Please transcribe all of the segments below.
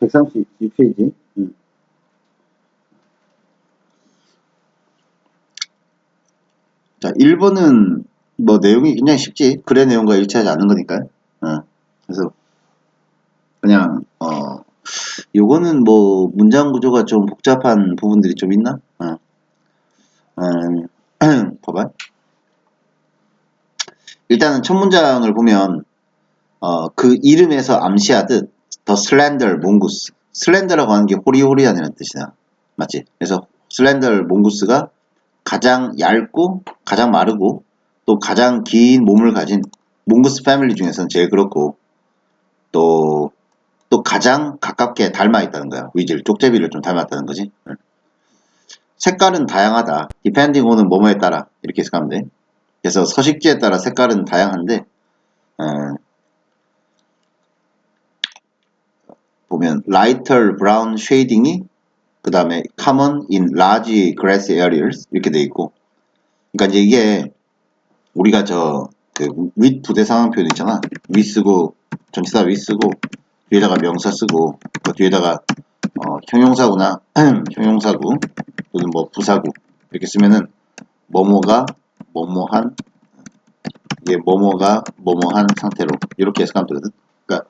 132페이지. 자, 1번은 뭐 내용이 굉장히 쉽지. 글의 내용과 일치하지 않는 거니까. 그래서 그냥 요거는 뭐 문장 구조가 좀 복잡한 부분들이 좀 있나? 봐봐. 일단은 첫 문장을 보면 그 이름에서 암시하듯 더 슬렌더 몽구스. 슬렌더라고 하는 게 호리호리하다는 뜻이야. 맞지? 그래서 슬렌더 몽구스가 가장 얇고 가장 마르고 또 가장 긴 몸을 가진 몽구스 패밀리 중에서는 제일 그렇고 또 가장 가깝게 닮아 있다는 거야. 위즐, 쪽제비를 좀 닮았다는 거지. 색깔은 다양하다. depending on은 뭐뭐에 따라 이렇게 해석하면 돼. 그래서 서식지에 따라 색깔은 다양한데 보면 lighter brown shading이 그 다음에 common in large grass areas 이렇게 돼 있고 그러니까 이제 이게 우리가 그 with 부대 상황 표현 있잖아. with 쓰고 전치사 with 쓰고 뒤에다가 명사 쓰고 그 뒤에다가 형용사구나 형용사구 또는 뭐 부사구 이렇게 쓰면은 뭐뭐가 뭐뭐한 이게 뭐뭐가 뭐뭐한 상태로 이렇게 해석하면 되거든. 그러니까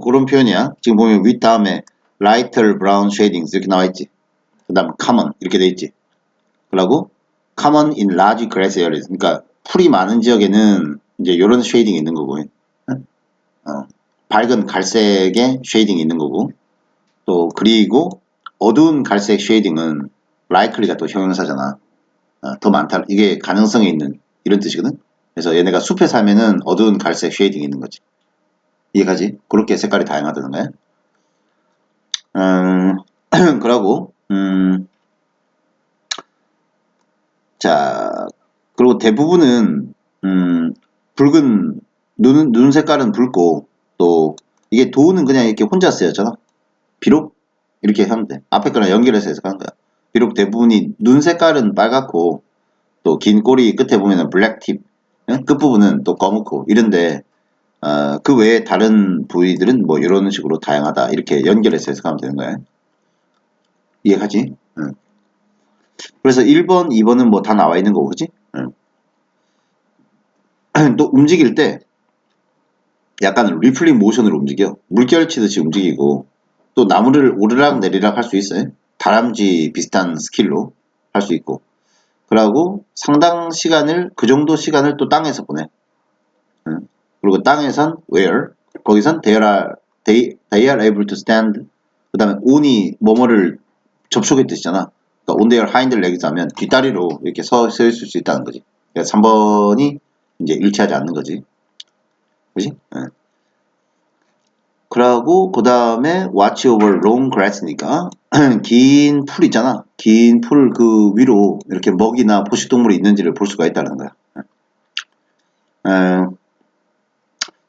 그런 표현이야. 지금 보면 with 다음에 lighter brown shadings 이렇게 나와 있지. 그 다음 common 이렇게 돼 있지. 그리고 common in large grass areas 그러니까 풀이 많은 지역에는 이제 이런 쉐이딩이 있는 거고 밝은 갈색의 쉐이딩이 있는 거고 또 그리고 어두운 갈색 쉐이딩은 likely가 또 형용사잖아. 더 많다. 이게 가능성이 있는 이런 뜻이거든. 그래서 얘네가 숲에 살면은 어두운 갈색 쉐이딩이 있는 거지. 이해가지? 그렇게 색깔이 다양하다는 거야. 그러고 자 그리고 대부분은 붉은 눈 색깔은 붉고 또 이게 도우는 그냥 이렇게 혼자 쓰였잖아. 비록 이렇게 하면 돼. 앞에 거랑 연결해서 해석하는 거야. 비록 대부분이 눈 색깔은 빨갛고 또 긴 꼬리 끝에 보면은 블랙 팁 끝부분은 또 검고 이런데 그 외에 다른 부위들은 뭐 이런 식으로 다양하다 이렇게 연결해서 해석하면 되는 거야. 이해가지? 그래서 1번, 2번은 뭐 다 나와 있는 거고 그지? 또 움직일 때 약간 리플링 모션으로 움직여. 물결 치듯이 움직이고 또 나무를 오르락 내리락 할 수 있어요. 다람쥐 비슷한 스킬로 할 수 있고 그러고 상당 시간을 그 정도 시간을 또 땅에서 보내. 그리고 땅에선 where 거기선 they are able to stand 그 다음에 on이 뭐뭐를 접촉의 뜻이잖아. 그러니까 on their hind legs 하면 뒷다리로 이렇게 서 있을 수 있다는 거지. 그러니까 3번이 이제 일치하지 않는 거지. 그지? 그러고 그 다음에 watch over long grass니까 긴 풀 있잖아. 긴 풀 그 위로 이렇게 먹이나 포식동물이 있는지를 볼 수가 있다는 거야.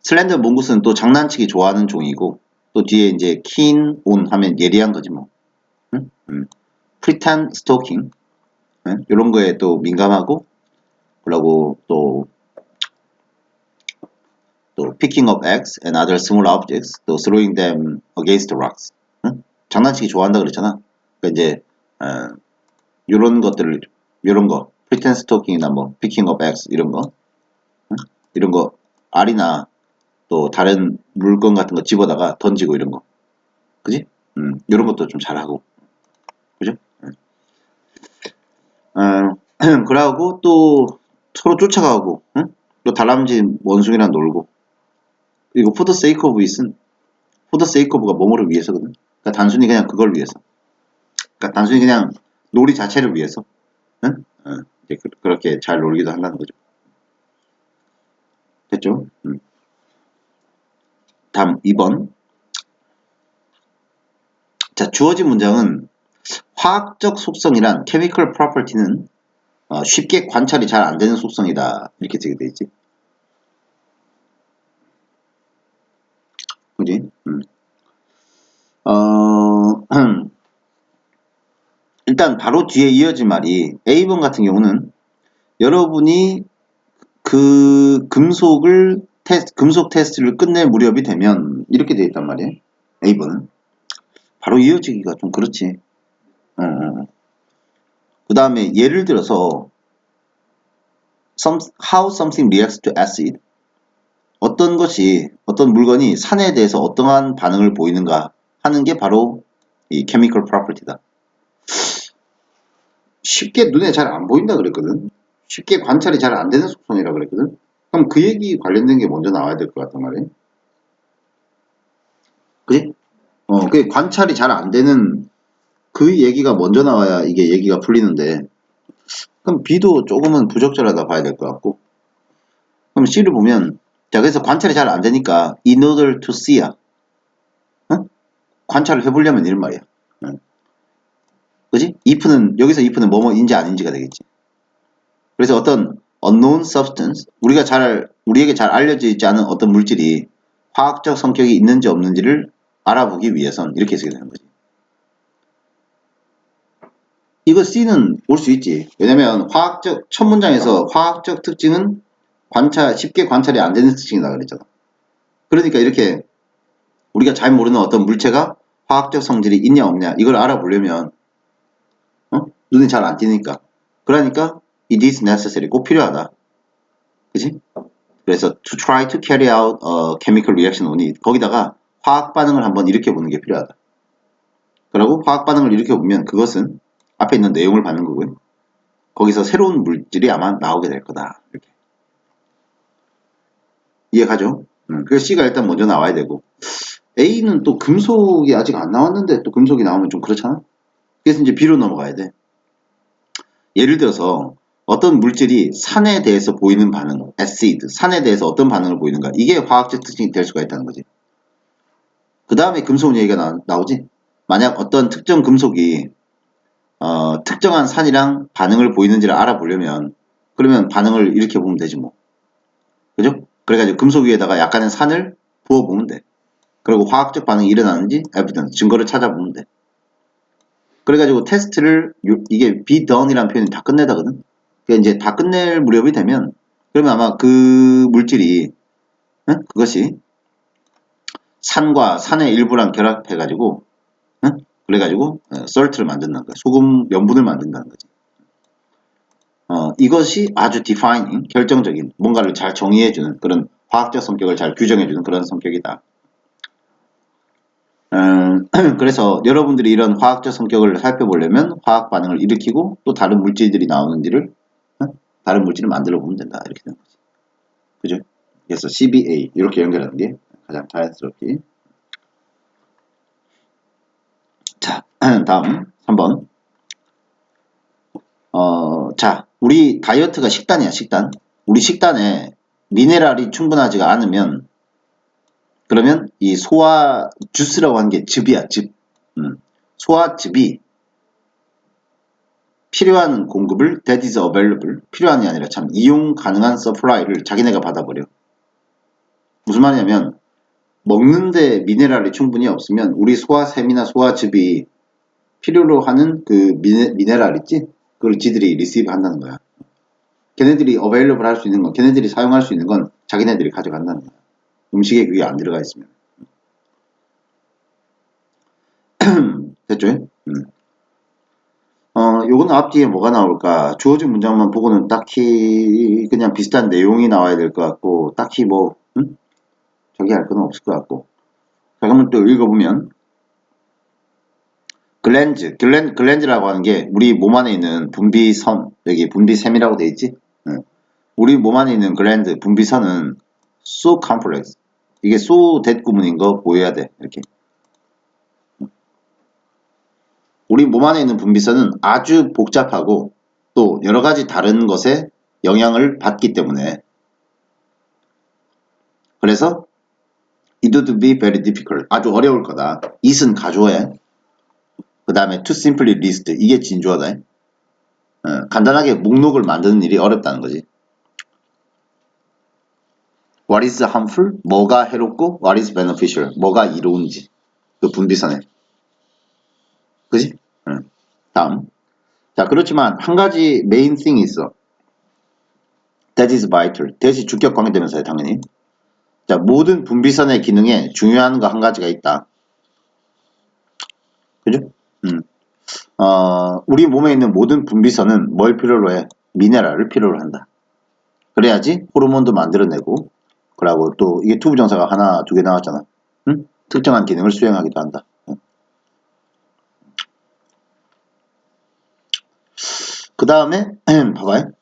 슬렌더 몽구스는 또 장난치기 좋아하는 종이고 또 뒤에 이제 keen on 하면 예리한 거지 뭐. pretend stalking 이런 거에 또 민감하고 그리고 또 picking up eggs and other small objects 또 throwing them against rocks 장난치기 좋아한다 그랬잖아. 그러니까 이제 이런 것들을 이런 거 pretend stalking이나 뭐 picking up eggs 이런 거 이런 거 알이나 또 다른 물건 같은 거 집어다가 던지고 이런 거 그지? 이런 것도 좀 잘하고 그죠? 그러고 또 서로 쫓아가고 또 다람쥐 원숭이랑 놀고 그리고 for the sake of it은 for the sake of가 뭐뭐를 위해서거든. 그러니까 단순히 그냥 그걸 위해서. 그러니까 단순히 그냥 놀이 자체를 위해서. 이제 그렇게 잘 놀기도 한다는 거죠. 됐죠? 다음 2번. 자, 주어진 문장은 화학적 속성이란 chemical property는 쉽게 관찰이 잘 안 되는 속성이다. 이렇게 되게 돼 있지. 그지? 일단 바로 뒤에 이어진 말이 A번 같은 경우는 여러분이 그 금속 테스트를 끝낼 무렵이 되면 이렇게 되어 있단 말이에요. A번은 바로 이어지기가 좀 그렇지. 그 다음에 예를 들어서 how something reacts to acid. 어떤 물건이 산에 대해서 어떠한 반응을 보이는가 하는 게 바로 이 chemical property다. 쉽게 눈에 잘 안 보인다 그랬거든. 쉽게 관찰이 잘 안 되는 속성이라 그랬거든. 그럼 그 얘기 관련된 게 먼저 나와야 될 것 같단 말이야. 그지? 그 관찰이 잘 안 되는 그 얘기가 먼저 나와야 이게 얘기가 풀리는데, 그럼 B도 조금은 부적절하다 봐야 될 것 같고, 그럼 C를 보면, 자, 그래서 관찰이 잘 안 되니까, in order to see야. 관찰을 해보려면 이런 말이야. 그지? 여기서 if는 뭐뭐인지 아닌지가 되겠지. 그래서 어떤 unknown substance, 우리에게 잘 알려져 있지 않은 어떤 물질이 화학적 성격이 있는지 없는지를 알아보기 위해선 이렇게 쓰게 되는 거지. 이거 C는 올 수 있지. 왜냐면 첫 문장에서 화학적 특징은 쉽게 관찰이 안 되는 특징이다 그랬잖아. 그러니까 이렇게 우리가 잘 모르는 어떤 물체가 화학적 성질이 있냐 없냐 이걸 알아보려면 눈이 잘 안 띄니까. 그러니까 it is necessary, 꼭 필요하다. 그치? 그래서 to try to carry out a chemical reaction on it. 거기다가 화학 반응을 한번 일으켜보는 게 필요하다. 그리고 화학 반응을 일으켜보면 그것은 앞에 있는 내용을 받는 거고요. 거기서 새로운 물질이 아마 나오게 될 거다. 이렇게. 이해가죠? 그래서 C가 일단 먼저 나와야 되고, A는 또 금속이 아직 안 나왔는데 또 금속이 나오면 좀 그렇잖아? 그래서 이제 B로 넘어가야 돼. 예를 들어서 어떤 물질이 산에 대해서 보이는 반응, acid, 산에 대해서 어떤 반응을 보이는가, 이게 화학적 특징이 될 수가 있다는 거지. 그 다음에 금속 얘기가 나오지. 만약 어떤 특정 금속이 특정한 산이랑 반응을 보이는지를 알아보려면 그러면 반응을 일으켜보면 되지 뭐. 그죠? 그래가지고 금속 위에다가 약간의 산을 부어보면 돼. 그리고 화학적 반응이 일어나는지 evidence, 증거를 찾아보면 돼. 그래가지고 테스트를 이게 be done이라는 표현이 다 끝내다거든. 그러니까 이제 다 끝낼 무렵이 되면 그러면 아마 그 물질이 그것이 산과 산의 일부랑 결합해가지고 그래가지고 salt를 만든다는 거야. 소금 염분을 만든다는 거지. 이것이 아주 defining, 결정적인 뭔가를 잘 정의해주는 그런 화학적 성격을 잘 규정해주는 그런 성격이다. 그래서 여러분들이 이런 화학적 성격을 살펴보려면 화학 반응을 일으키고 또 다른 물질들이 나오는지를 다른 물질을 만들어 보면 된다. 이렇게 되는 거지. 그죠? 그래서 CBA 이렇게 연결하는 게 가장 자연스럽게. 자, 다음 3번. 자, 우리 다이어트가 식단이야, 식단. 우리 식단에 미네랄이 충분하지가 않으면 그러면 이 소화 주스라고 하는 게 즙이야, 즙. 소화즙이 필요한 공급을 that is available, 필요한이 아니라 참 이용 가능한 supply를 자기네가 받아버려. 무슨 말이냐면 먹는데 미네랄이 충분히 없으면 우리 소화샘이나 소화즙이 필요로 하는 그 미네랄 있지? 그걸 지들이 리시브 한다는 거야. 걔네들이 available 할 수 있는 건, 걔네들이 사용할 수 있는 건 자기네들이 가져간다는 거야. 음식에 그게 안 들어가 있으면. 됐죠? 요거는 앞뒤에 뭐가 나올까? 주어진 문장만 보고는 딱히 그냥 비슷한 내용이 나와야 될 것 같고, 딱히 뭐, 저기 할 건 없을 것 같고. 자, 그러면 또 읽어보면, 글랜즈라고 하는 게 우리 몸 안에 있는 분비선, 여기 분비샘이라고 돼 있지? 우리 몸 안에 있는 글랜드, 분비선은 so complex. 이게 so that 구문인 거 보여야 돼. 이렇게. 우리 몸 안에 있는 분비선은 아주 복잡하고 또 여러 가지 다른 것에 영향을 받기 때문에 그래서 it would be very difficult. 아주 어려울 거다. it은 가조해. 그 다음에 to simply list. 이게 진주어다. 간단하게 목록을 만드는 일이 어렵다는 거지. What is harmful? 뭐가 해롭고 what is beneficial? 뭐가 이로운지. 그 분비선에. 그지? 다음. 자, 그렇지만 한 가지 메인 thing이 있어. That is vital. that이 주격 관계대명사야, 당연히. 자, 모든 분비선의 기능에 중요한 거 한 가지가 있다. 그죠? 우리 몸에 있는 모든 분비선은 뭘 필요로 해? 미네랄을 필요로 한다. 그래야지 호르몬도 만들어내고, 그러고 또 이게 투부정사가 하나, 두 개 나왔잖아. 응? 특정한 기능을 수행하기도 한다. 그 다음에 봐봐요.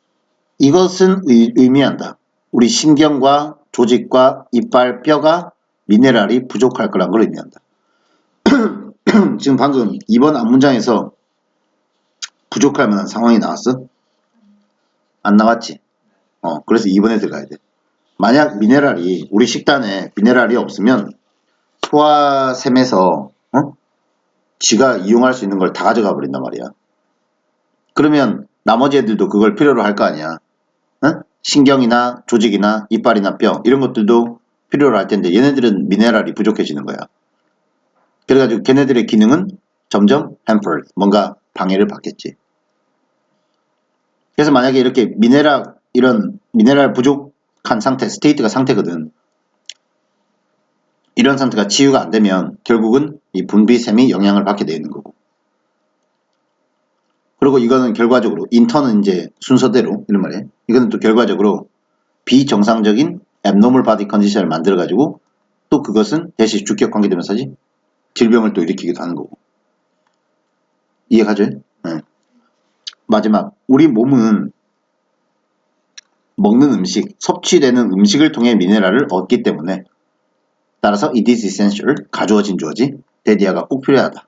이것은 의미한다. 우리 신경과 조직과 이빨, 뼈가 미네랄이 부족할 거란 걸 의미한다. 지금 방금 이번 앞문장에서 부족할 만한 상황이 나왔어? 안 나왔지? 그래서 2번에 들어가야 돼. 만약 미네랄이 우리 식단에 미네랄이 없으면 소화샘에서 지가 이용할 수 있는 걸 다 가져가 버린단 말이야. 그러면 나머지 애들도 그걸 필요로 할 거 아니야. 신경이나 조직이나 이빨이나 뼈 이런 것들도 필요로 할 텐데 얘네들은 미네랄이 부족해지는 거야. 그래가지고 걔네들의 기능은 점점 hampered, 뭔가 방해를 받겠지. 그래서 만약에 이렇게 이런 미네랄 부족한 상태, 스테이트가 상태거든. 이런 상태가 치유가 안 되면 결국은 이 분비샘이 영향을 받게 되는 거고. 그리고 이거는 결과적으로 인턴은 이제 순서대로 이런 말이에요. 이거는 또 결과적으로 비정상적인 abnormal body condition을 만들어 가지고 또 그것은 다시 주격 관계되면서지 질병을 또 일으키기도 하는 거고. 이해가죠? 네. 마지막 우리 몸은 먹는 음식, 섭취되는 음식을 통해 미네랄을 얻기 때문에 따라서 it is essential, 가주어진 주어지, 대디아가 꼭 필요하다.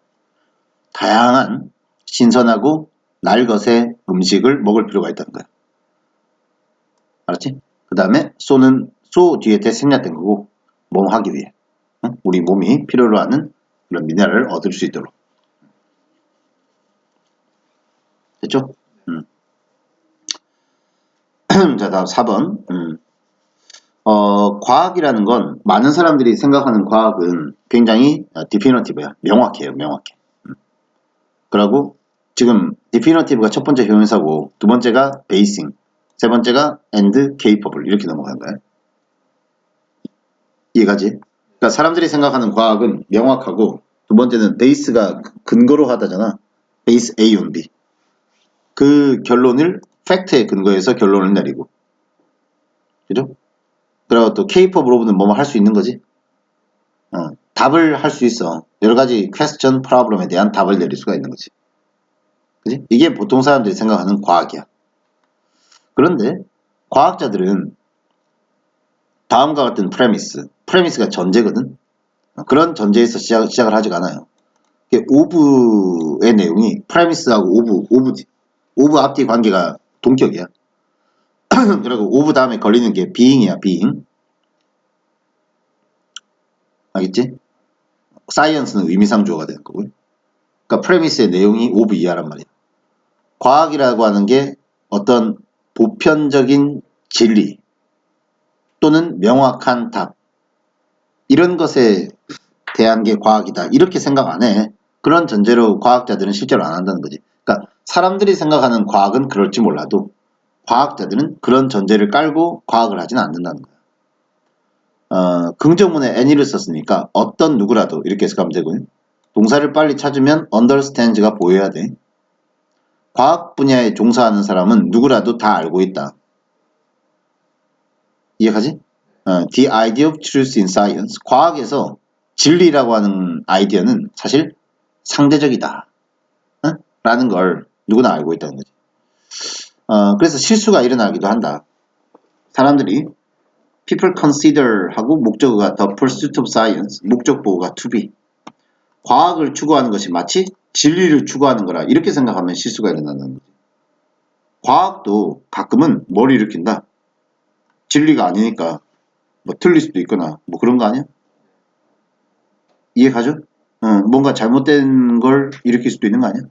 다양한 신선하고 날것의 음식을 먹을 필요가 있다는 거야. 알았지? 그 다음에 소는 소 뒤에 대 생략된 거고 몸 하기 위해 우리 몸이 필요로 하는 그런 미네랄을 얻을 수 있도록. 됐죠? 자, 다음 4번. 과학이라는 건 많은 사람들이 생각하는 과학은 굉장히 디피너티브야. 명확해요. 명확해. 그리고 지금 디피너티브가 첫 번째 형용사고 두 번째가 베이싱, 세 번째가 and capable 이렇게 넘어가는 거야. 이해가지? 그러니까 사람들이 생각하는 과학은 명확하고 두 번째는 베이스가 근거로 하다잖아. 베이스 A, B. 그 결론을 팩트에 근거해서 결론을 내리고. 그죠? 그리고 또 capable of는 뭐뭐 할 수 있는 거지. 답을 할 수 있어. 여러 가지 question, problem에 대한 답을 내릴 수가 있는 거지. 그지? 이게 보통 사람들이 생각하는 과학이야. 그런데 과학자들은 다음과 같은 프레미스가 전제거든. 그런 전제에서 시작을 하지가 않아요. 오브의 내용이 프레미스하고 오브 앞뒤 관계가 동격이야. 그리고 오브 다음에 걸리는 게 being이야, being. 알겠지? 사이언스는 의미상 주어가 되는 거고요. 그러니까 프레미스의 내용이 오브 이하란 말이야. 과학이라고 하는 게 어떤 보편적인 진리 또는 명확한 답 이런 것에 대한 게 과학이다. 이렇게 생각 안 해. 그런 전제로 과학자들은 실제로 안 한다는 거지. 그러니까 사람들이 생각하는 과학은 그럴지 몰라도 과학자들은 그런 전제를 깔고 과학을 하지는 않는다는 거야. 긍정문에 any를 썼으니까 어떤 누구라도 이렇게 해서 가면 되고요. 동사를 빨리 찾으면 understands가 보여야 돼. 과학 분야에 종사하는 사람은 누구라도 다 알고 있다. 이해가지? The idea of truth in science. 과학에서 진리라고 하는 아이디어는 사실 상대적이다. 라는 걸 누구나 알고 있다는 거지. 그래서 실수가 일어나기도 한다. 사람들이 people consider 하고 목적어가 the pursuit of science, 목적보호가 to be. 과학을 추구하는 것이 마치 진리를 추구하는 거라 이렇게 생각하면 실수가 일어나는 거지. 과학도 가끔은 뭘 일으킨다. 진리가 아니니까 뭐 틀릴 수도 있거나 뭐 그런 거 아니야? 이해가죠? 뭔가 잘못된 걸 일으킬 수도 있는 거 아니야?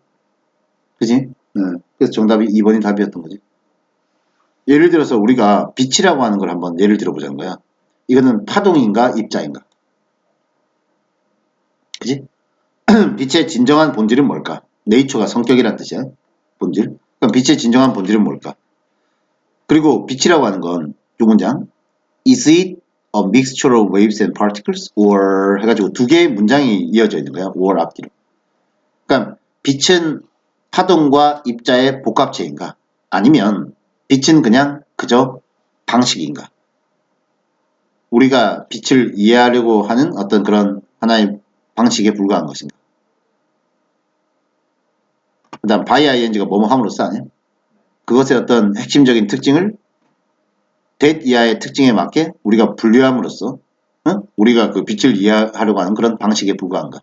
그지? 그래서 정답이 2번이 답이었던 거지. 예를 들어서 우리가 빛이라고 하는 걸 한번 예를 들어보자는 거야. 이거는 파동인가 입자인가? 그지? 빛의 진정한 본질은 뭘까? 네이처가 성격이란 뜻이야. 본질. 그럼 빛의 진정한 본질은 뭘까? 그리고 빛이라고 하는 건 두 문장. Is it a mixture of waves and particles? or 해가지고 두 개의 문장이 이어져 있는 거야. or 앞뒤로. 그러니까 빛은 파동과 입자의 복합체인가? 아니면 빛은 그냥 그저 방식인가? 우리가 빛을 이해하려고 하는 어떤 그런 하나의 방식에 불과한 것인가? 그 다음 by ing가 뭐뭐 함으로써 아니야? 그것의 어떤 핵심적인 특징을 that 이하의 특징에 맞게 우리가 분류함으로써 우리가 그 빛을 이해하려고 하는 그런 방식에 불과한가?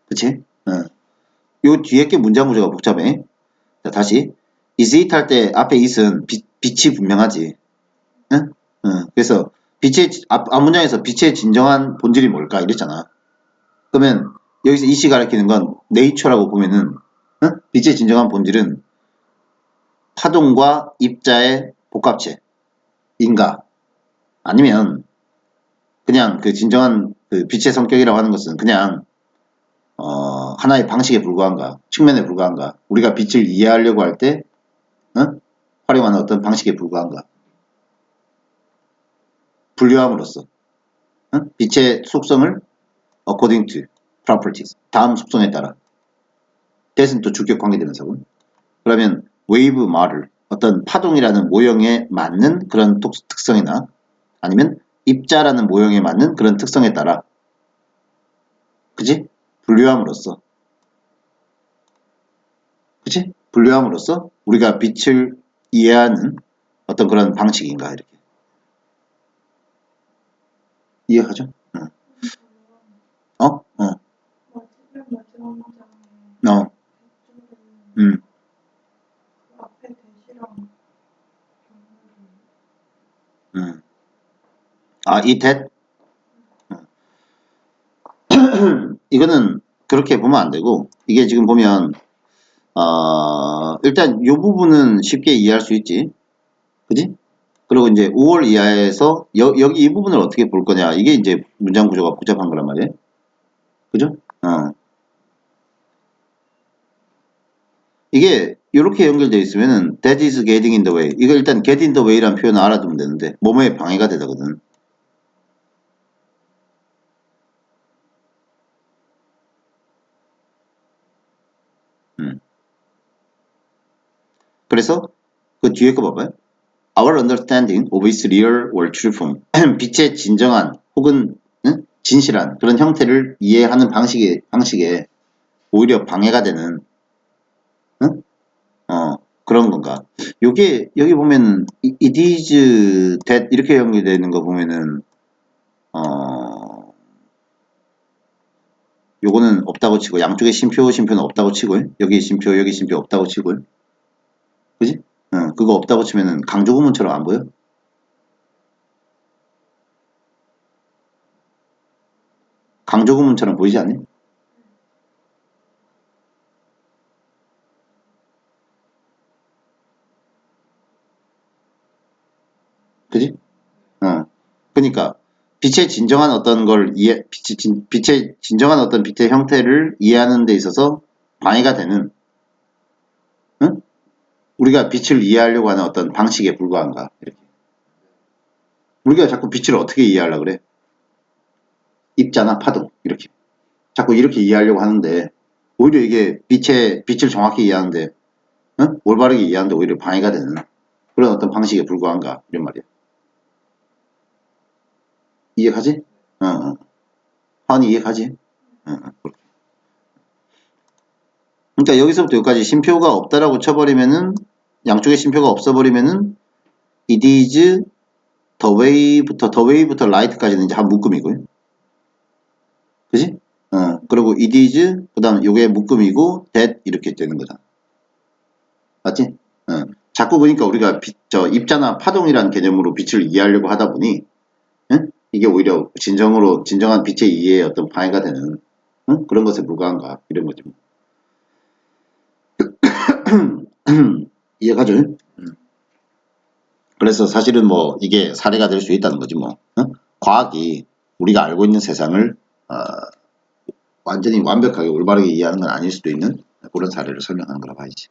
그치? 요 뒤에 게 문장 구조가 복잡해. 자, 다시. is it 할 때 앞에 is은 빛이 분명하지. 응? 그래서 앞 문장에서 빛의 진정한 본질이 뭘까? 이랬잖아. 그러면 여기서 it이 가리키는 건 nature라고 보면은 빛의 진정한 본질은 파동과 입자의 복합체인가? 아니면 그냥 그 진정한 그 빛의 성격이라고 하는 것은 그냥 하나의 방식에 불과한가? 측면에 불과한가? 우리가 빛을 이해하려고 할 때 활용하는 어떤 방식에 불과한가? 분류함으로써 빛의 속성을 according to properties 다음 속성에 따라 that은 또 주격 관계대명사고 그러면 wave model 어떤 파동이라는 모형에 맞는 그런 특성이나 아니면 입자라는 모형에 맞는 그런 특성에 따라 그지? 분류함으로써 그치? 분류함으로써 우리가 빛을 이해하는 어떤 그런 방식인가 이렇게 이해가죠? 어? 어. 아, 이 that? 이거는 그렇게 보면 안 되고 이게 지금 보면 일단 이 부분은 쉽게 이해할 수 있지. 그지? 그리고 이제 5월 이하에서 여기 이 부분을 어떻게 볼 거냐. 이게 이제 문장 구조가 복잡한 거란 말이에요. 그죠? 이게 이렇게 연결되어 있으면은 that is getting in the way. 이거 일단 get in the way라는 표현을 알아두면 되는데 뭐뭐에 방해가 되거든. 그래서 그 뒤에 거 봐봐요. Our understanding of its real or true form. 빛의 진정한 혹은 진실한 그런 형태를 이해하는 방식에 오히려 방해가 되는 응? 그런 건가? 요게 여기 보면 it is that 이렇게 연결되는 거 보면은 요거는 없다고 치고 양쪽에 심표는 없다고 치고 여기 심표 없다고 치고 그지? 그거 없다고 치면은 강조 구문처럼 안 보여? 강조 구문처럼 보이지 않니? 그지? 그러니까 빛의 진정한 어떤 걸 빛의 진정한 어떤 빛의 형태를 이해하는 데 있어서 방해가 되는 우리가 빛을 이해하려고 하는 어떤 방식에 불과한가 이렇게. 우리가 자꾸 빛을 어떻게 이해하려고 그래? 입자나 파동 이렇게 자꾸 이렇게 이해하려고 하는데 오히려 이게 빛을 정확히 이해하는데 올바르게 이해하는데 오히려 방해가 되는 그런 어떤 방식에 불과한가 이런 말이야. 이해가지? 하은이 이해가지? 그러니까 여기서부터 여기까지 심표가 없다라고 쳐버리면은 양쪽에 심표가 없어버리면은 it is the way부터 right까지는 이제 한 묶음이고요. 그지? 그리고 it is 그 다음 요게 묶음이고 that 이렇게 되는 거다. 맞지? 자꾸 보니까 우리가 입자나 파동이라는 개념으로 빛을 이해하려고 하다 보니 이게 오히려 진정한 빛의 이해에 어떤 방해가 되는 그런 것에 불과한가 이런 거죠. 이해가죠? 그래서 사실은 뭐 이게 사례가 될 수 있다는 거지 뭐. 과학이 우리가 알고 있는 세상을 완전히 완벽하게 올바르게 이해하는 건 아닐 수도 있는 그런 사례를 설명하는 거라 봐야지.